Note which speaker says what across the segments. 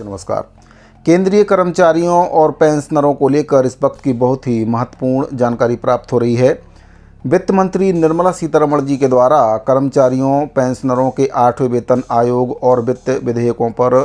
Speaker 1: नमस्कार। केंद्रीय कर्मचारियों और पेंशनरों को लेकर इस वक्त की बहुत ही महत्वपूर्ण जानकारी प्राप्त हो रही है। वित्त मंत्री निर्मला सीतारमण जी के द्वारा कर्मचारियों पेंशनरों के 8वें वेतन आयोग और वित्त विधेयकों पर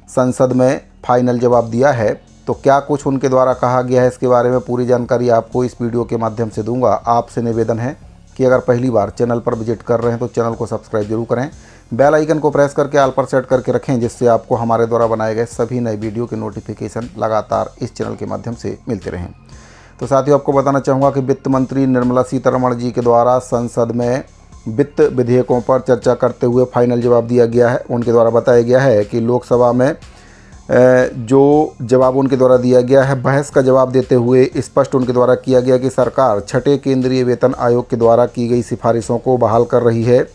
Speaker 1: संसद में फाइनल जवाब दिया है। तो क्या कुछ उनके द्वारा कहा गया है, इसके बारे में पूरी जानकारी आपको इस वीडियो के माध्यम से दूंगा। आपसे निवेदन है कि अगर पहली बार चैनल पर विजिट कर रहे हैं तो चैनल को सब्सक्राइब जरूर करें, बेल आइकन को प्रेस करके ऑल पर सेट करके रखें, जिससे आपको हमारे द्वारा बनाए गए सभी नए वीडियो के नोटिफिकेशन लगातार इस चैनल के माध्यम से मिलते रहें। तो साथियों, आपको बताना चाहूँगा कि वित्त मंत्री निर्मला सीतारमण जी के द्वारा संसद में वित्त विधेयकों पर चर्चा करते हुए फाइनल जवाब दिया गया है। उनके द्वारा बताया गया है कि लोकसभा में जो जवाब उनके द्वारा दिया गया है, बहस का जवाब देते हुए स्पष्ट उनके द्वारा किया गया कि सरकार 6ठे केंद्रीय वेतन आयोग के द्वारा की गई सिफारिशों को बहाल कर रही है।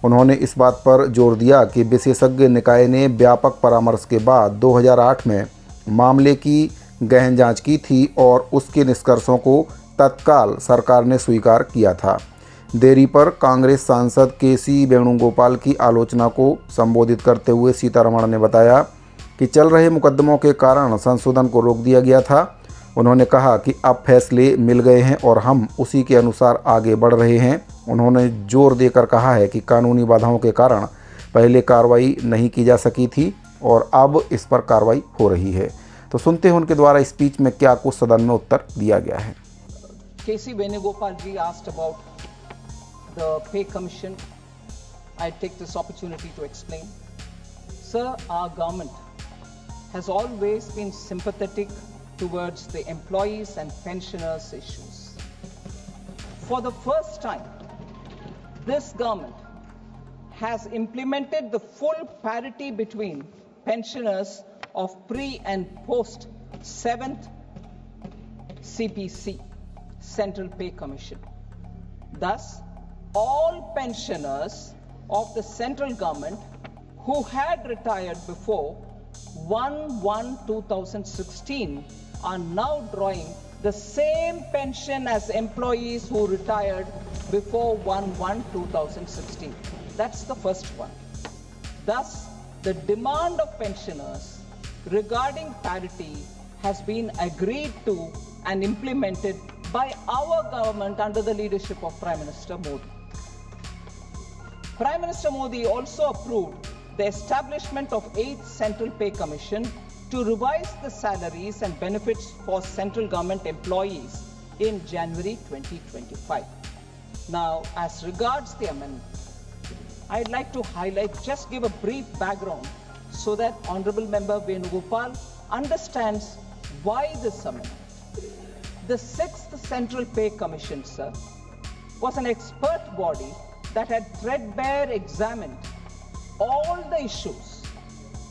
Speaker 1: उन्होंने इस बात पर जोर दिया कि विशेषज्ञ निकाय ने व्यापक परामर्श के बाद 2008 में मामले की गहन जांच की थी और उसके निष्कर्षों को तत्काल सरकार ने स्वीकार किया था। देरी पर कांग्रेस सांसद केसी वेणुगोपाल की आलोचना को संबोधित करते हुए सीतारमण ने बताया कि चल रहे मुकदमों के कारण संशोधन को रोक दिया गया था। उन्होंने कहा कि अब फैसले मिल गए हैं और हम उसी के अनुसार आगे बढ़ रहे हैं। उन्होंने जोर देकर कहा है कि कानूनी बाधाओं के कारण पहले कार्रवाई नहीं की जा सकी थी और अब इस पर कार्रवाई हो रही है। तो सुनते हैं उनके द्वारा स्पीच में क्या कुछ सदन में उत्तर दिया गया है।
Speaker 2: केसी वेणुगोपाल जी asked about the pay commission. I take this opportunity to explain. Sir, our government has always been sympathetic towards the employees and pensioners issues. For the first time, this government has implemented the full parity between pensioners of pre and post 7th CPC, Central Pay Commission. Thus, all pensioners of the central government who had retired before 1/1/2016 are now drawing the same pension as employees who retired before 1/1/2016. That's the first one. Thus, the demand of pensioners regarding parity has been agreed to and implemented by our government under the leadership of Prime Minister Modi. Prime Minister Modi also approved the establishment of 8th Central Pay Commission to revise the salaries and benefits for central government employees in January 2025. Now, as regards the amendment, I'd like to just give a brief background so that Honorable Member Venugopal understands why this amendment. The 6th Central Pay Commission, sir, was an expert body that had threadbare examined all the issues,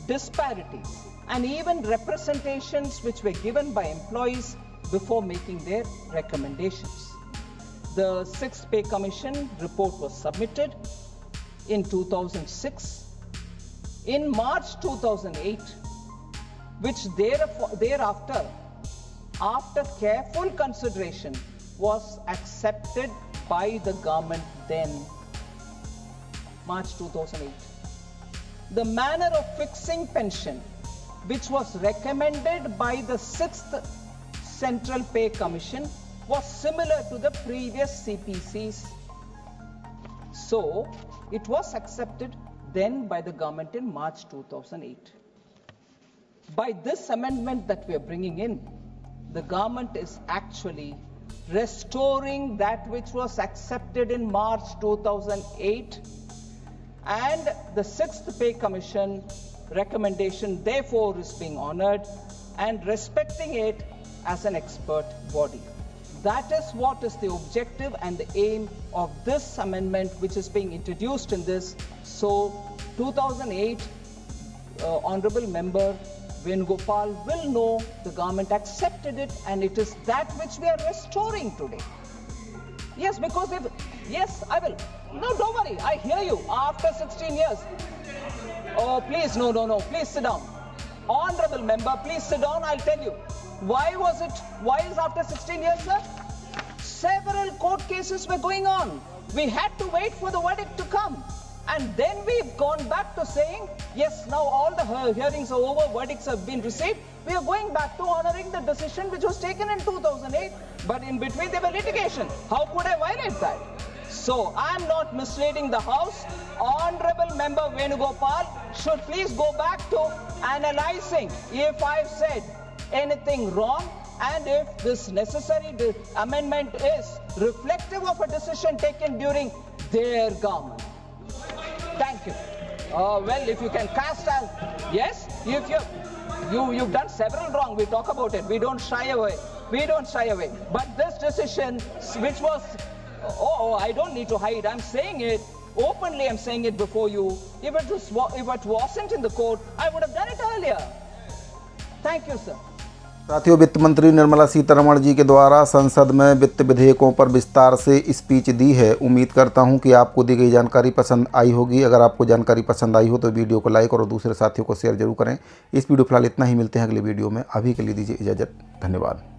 Speaker 2: disparities, and even representations which were given by employees before making their recommendations. The 6th Pay Commission report was submitted in 2006. In March 2008, which thereafter, after careful consideration, was accepted by the government then, March 2008. The manner of fixing pension, which was recommended by the 6th Central Pay Commission, was similar to the previous CPCs. So, it was accepted then by the government in March 2008. By this amendment that we are bringing in, the government is actually restoring that which was accepted in March 2008, and the 6th Pay Commission recommendation therefore is being honored and respecting it as an expert body. That is what is the objective and the aim of this amendment which is being introduced in this. So 2008, Honorable Member Venugopal will know the government accepted it, and it is that which we are restoring today. Yes, because yes, I will. No, don't worry, I hear you. After 16 years. Oh, please, no. Please sit down. Honorable member, please sit down. I'll tell you. Why is after 16 years, sir? Several court cases were going on. We had to wait for the verdict to come. And then we've gone back to saying, yes, now all the hearings are over, verdicts have been received. We are going back to honoring the decision which was taken in 2008. But in between there were litigation. How could I violate that? So I'm not misleading the House. Honorable Member Venugopal should please go back to analyzing if I've said anything wrong and if this necessary amendment is reflective of a decision taken during their government. Thank you. Well, if you can cast out, yes, if you've done several wrong, we talk about it. We don't shy away. We don't shy away. But this decision, which was, I don't need to hide. I'm saying it openly. I'm saying it before you. If it wasn't in the court, I would have done it earlier. Thank you, sir.
Speaker 1: साथियों, वित्त मंत्री निर्मला सीतारमण जी के द्वारा संसद में वित्त विधेयकों पर विस्तार से स्पीच दी है। उम्मीद करता हूं कि आपको दी गई जानकारी पसंद आई होगी। अगर आपको जानकारी पसंद आई हो तो वीडियो को लाइक और दूसरे साथियों को शेयर जरूर करें। इस वीडियो फिलहाल इतना ही, मिलते हैं अगले वीडियो में। अभी के लिए दीजिए इजाज़त। धन्यवाद।